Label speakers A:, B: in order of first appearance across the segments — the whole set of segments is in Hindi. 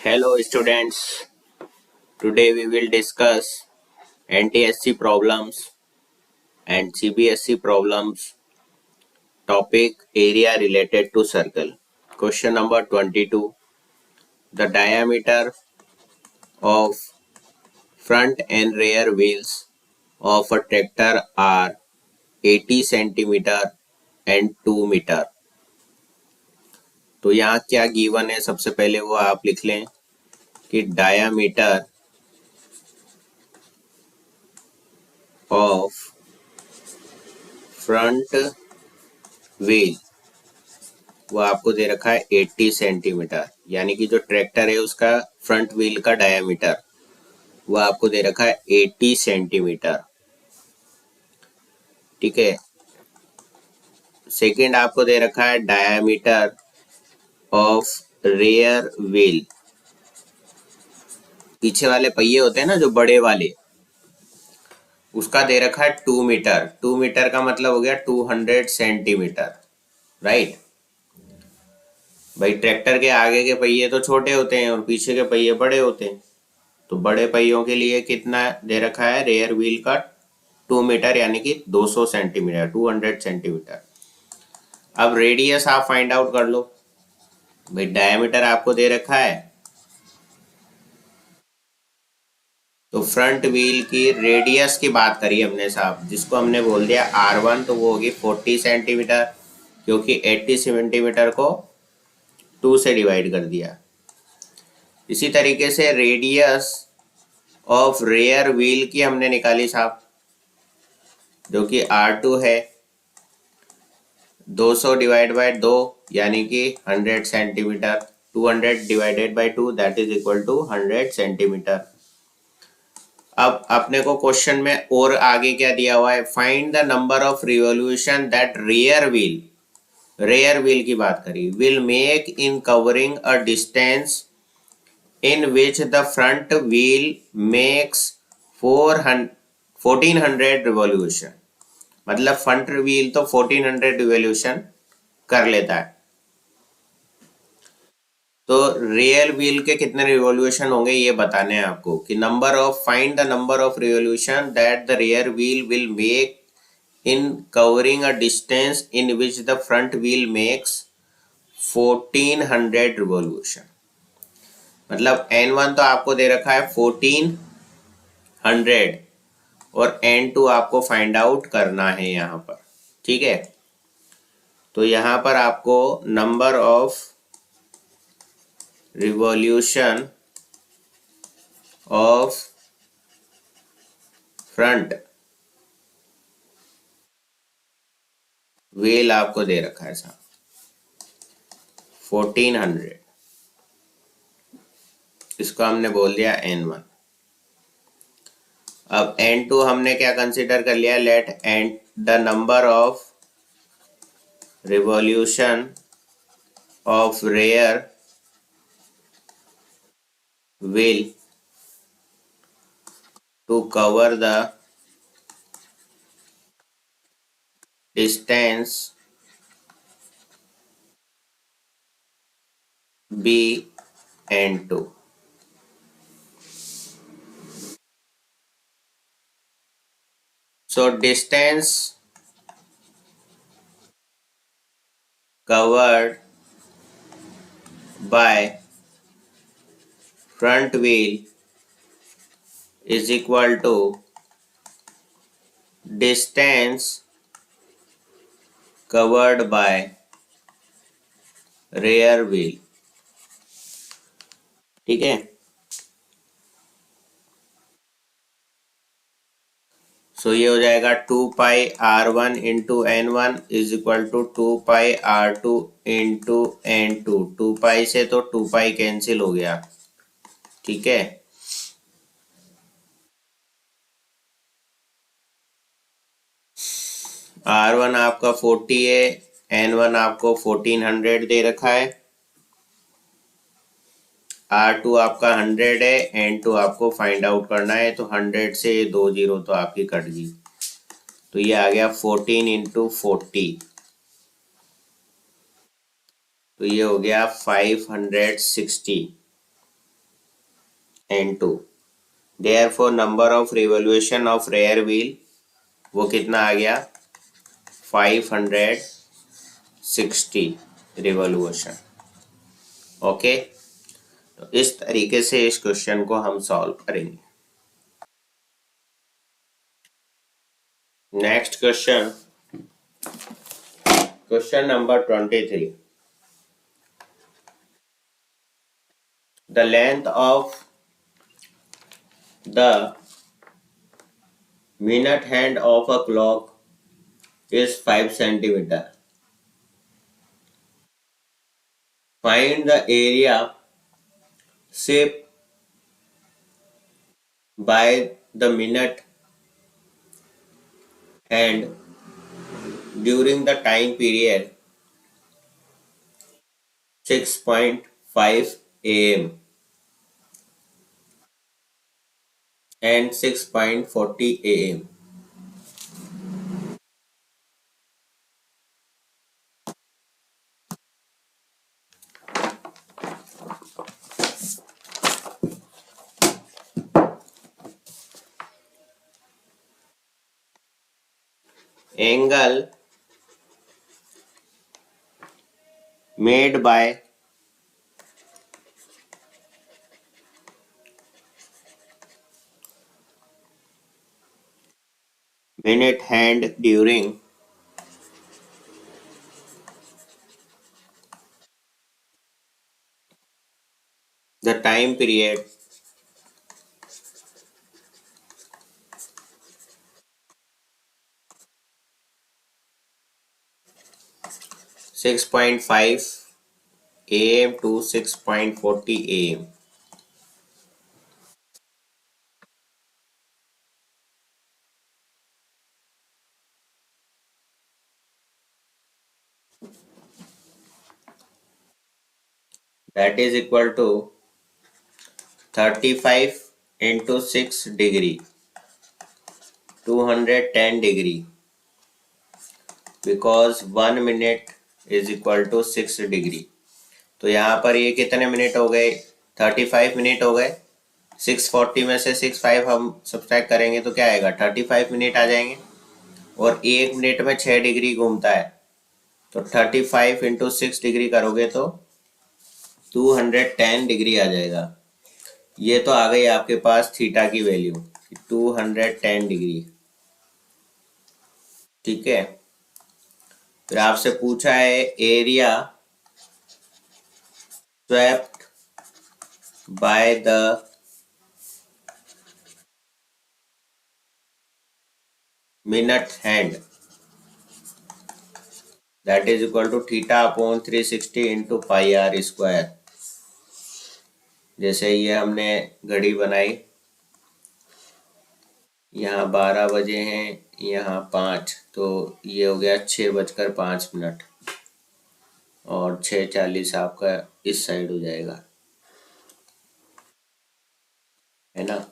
A: Hello students, today we will discuss NTSC problems and CBSE problems topic area related to circle. Question number 22. The diameter of front and rear wheels of a tractor are 80 centimeter and 2 metre. तो यहाँ क्या गिवन है, सबसे पहले वो आप लिख लें कि डायामीटर ऑफ फ्रंट व्हील वो आपको दे रखा है 80 सेंटीमीटर, यानी कि जो ट्रैक्टर है उसका फ्रंट व्हील का डायामीटर वो आपको दे रखा है 80 सेंटीमीटर। ठीक है। सेकंड आपको दे रखा है डायामीटर ऑफ रेयर व्हील, पीछे वाले पहिए होते हैं ना जो बड़े वाले, उसका दे रखा है 2 मीटर। 2 मीटर का मतलब हो गया 200 सेंटीमीटर, राइट। भाई ट्रैक्टर के आगे के पहिए तो छोटे होते हैं और पीछे के पहिए बड़े होते हैं, तो बड़े पहियों के लिए कितना दे रखा है रेयर व्हील का 2 मीटर, यानी कि 200 सेंटीमीटर, 200 सेंटीमीटर। अब रेडियस आप फाइंड आउट कर लो। भाई डायमीटर आपको दे रखा है, तो फ्रंट व्हील की रेडियस की बात करी हमने साहब, जिसको हमने बोल दिया R1, तो वो होगी 40 सेंटीमीटर, क्योंकि 80 सेंटीमीटर को 2 से डिवाइड कर दिया। इसी तरीके से रेडियस ऑफ रेयर व्हील की हमने निकाली साहब, जो कि R2 है, 200 डिवाइड बाय 2 यानी कि 100 centimetre. 200 divided by 2 that is equal to 100 centimetre. अब अपने को क्वेश्चन में और आगे क्या दिया हुआ है, find the number of revolution that rear wheel की बात करी, will make in covering a distance in which the front wheel makes 1400 revolution. मतलब फ्रंट व्हील तो 1400 रिवॉल्यूशन कर लेता है, तो रियल व्हील के कितने रिवॉल्यूशन होंगे ये बताने हैं आपको, कि find the number of revolution that the rear wheel will make in covering a distance in which the front wheel makes 1400 revolution. मतलब N1 तो आपको दे रखा है 1400 और N2 आपको फाइंड आउट करना है यहाँ पर। ठीक है, तो यहाँ पर आपको number of revolution of front wheel आपको दे रखा है साहब 1400, इसको हमने बोल दिया N1। अब N2 हमने क्या कंसीडर कर लिया, let and the number of revolution of rear wheel to cover the distance B N2। So distance covered by front wheel is equal to distance covered by rear wheel। ठीक है, सो ये हो जाएगा 2 pi R1 into N1 is equal to 2 pi R2 into N2। 2 pi से तो 2 पाई कैंसिल हो गया। ठीक है, R1 आपका 40 है, N1 आपको 1400 दे रखा है, R2 आपका 100 है, N2 आपको फाइंड आउट करना है। तो 100 से 2 जीरो तो आपकी कट गई, तो ये आ गया 14 इंटू 40, तो ये हो गया 560। N2। Therefore number of revolution of rear wheel वो कितना आ गया 560 रिवॉल्यूशन। ओके, तो इस तरीके से इस क्वेश्चन को हम सॉल्व करेंगे। Next question, question number 23। The length of the minute hand of a clock is 5 centimeter. Find the area shaped by the minute hand during the time period 6.5 am and 6.40 am. Angle made by minute hand during the time period 6.5 am to 6.40 am. That is equal to 35 into 6 degree 210 degree, because 1 minute is equal to 6 degree. तो यहाँ पर ये कितने मिनट हो गए 35 मिनट हो गए। 640 में से 65 हम सब्सट्रैक्ट करेंगे तो क्या आएगा 35 मिनट आ जाएंगे, और 1 मिनट में 6 डिग्री घूमता है, तो 35 इंटू 6 डिग्री करोगे तो 210 डिग्री आ जाएगा। ये तो आ गई आपके पास थीटा की वैल्यू 210 डिग्री। ठीक है, फिर आपसे पूछा है area swept by the minute hand, that is equal to theta upon 360 into pi R square. जैसे ये हमने घड़ी बनाई, यहाँ 12 बजे हैं, यहाँ 5, तो ये हो गया 6:05, और 6:40 आपका इस साइड हो जाएगा, है ना,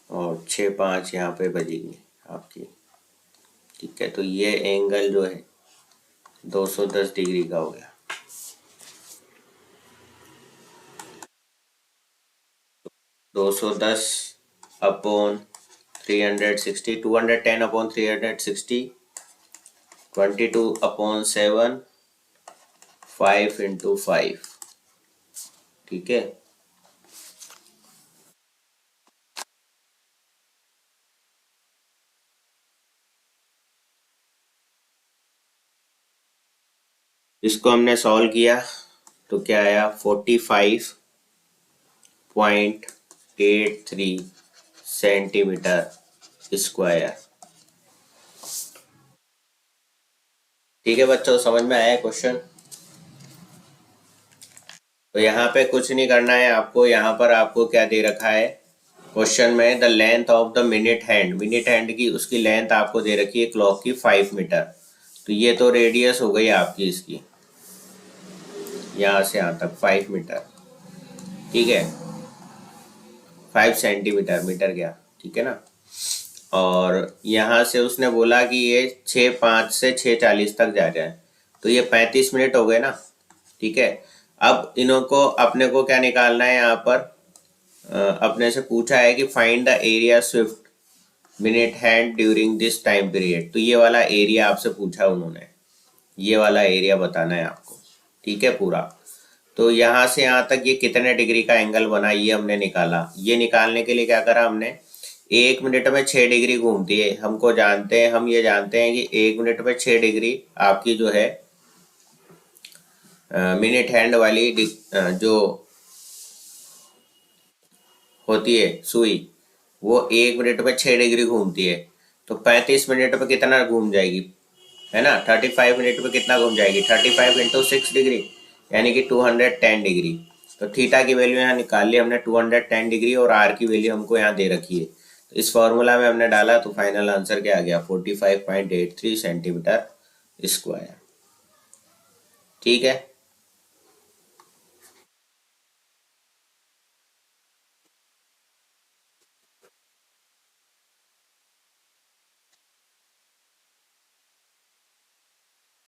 A: और 6:05 यहाँ पे बजेगी आपकी। ठीक है, तो ये एंगल जो है 210 डिग्री का हो गया। 210 अपॉन 360, 210 अपॉन 360, 22 अपॉन 7, 5 इंटू 5। ठीक है, इसको हमने सॉल्व किया तो क्या आया 45.83 सेंटीमीटर स्क्वायर। ठीक है बच्चों, समझ में आया क्वेश्चन? तो यहाँ पे कुछ नहीं करना है आपको। यहाँ पर आपको क्या दे रखा है क्वेश्चन में, the length of the minute hand, minute hand की उसकी लेंथ आपको दे रखी है क्लॉक की 5 मीटर। तो ये तो रेडियस हो गई आपकी इसकी, यहाँ से यहाँ तक 5 मीटर। ठीक है, 5 सेंटीमीटर, मीटर गया, ठीक है ना। और यहाँ से उसने बोला कि ये 6:05 से 6:40 तक जा जाए, तो ये 35 मिनट हो गए ना। ठीक है, अब इन्हों को अपने को क्या निकालना है यहाँ पर, अपने से पूछा है कि find the area Swift minute hand during this time period. तो ये वाला एरिया आपसे पूछा उन्होंने, ये वाला एरिया बताना है आपको, ठीक है पूरा। तो यहाँ से यहाँ तक ये कितने डिग्री का एंगल बना ये हमने निकाला। ये निकालने के लिए क्या करा हमने, 1 मिनट में 6 डिग्री घूमती है, हमको जानते हैं, हम ये जानते हैं कि 1 मिनट में 6 डिग्री आपकी जो है मिनट हैंड वाली जो होती है सुई, वो 1 मिनट में 6 डिग्री घूमती है। तो 35 मिनट में कितना घूम जाएगी, है ना, 35 मिनट में कितना घूम जाएगी, 35 × 6 डिग्री, यानी कि 210 डिग्री। तो थीटा की वैल्यू यहाँ निकाल ली हमने 210 डिग्री, और आर की वैल्यू हमको यहाँ दे रखी है। तो इस फॉर्मूला में हमने डाला तो फाइनल आंसर क्या आ गया, 45.83 सेंटीमीटर स्क्वायर। ठीक है।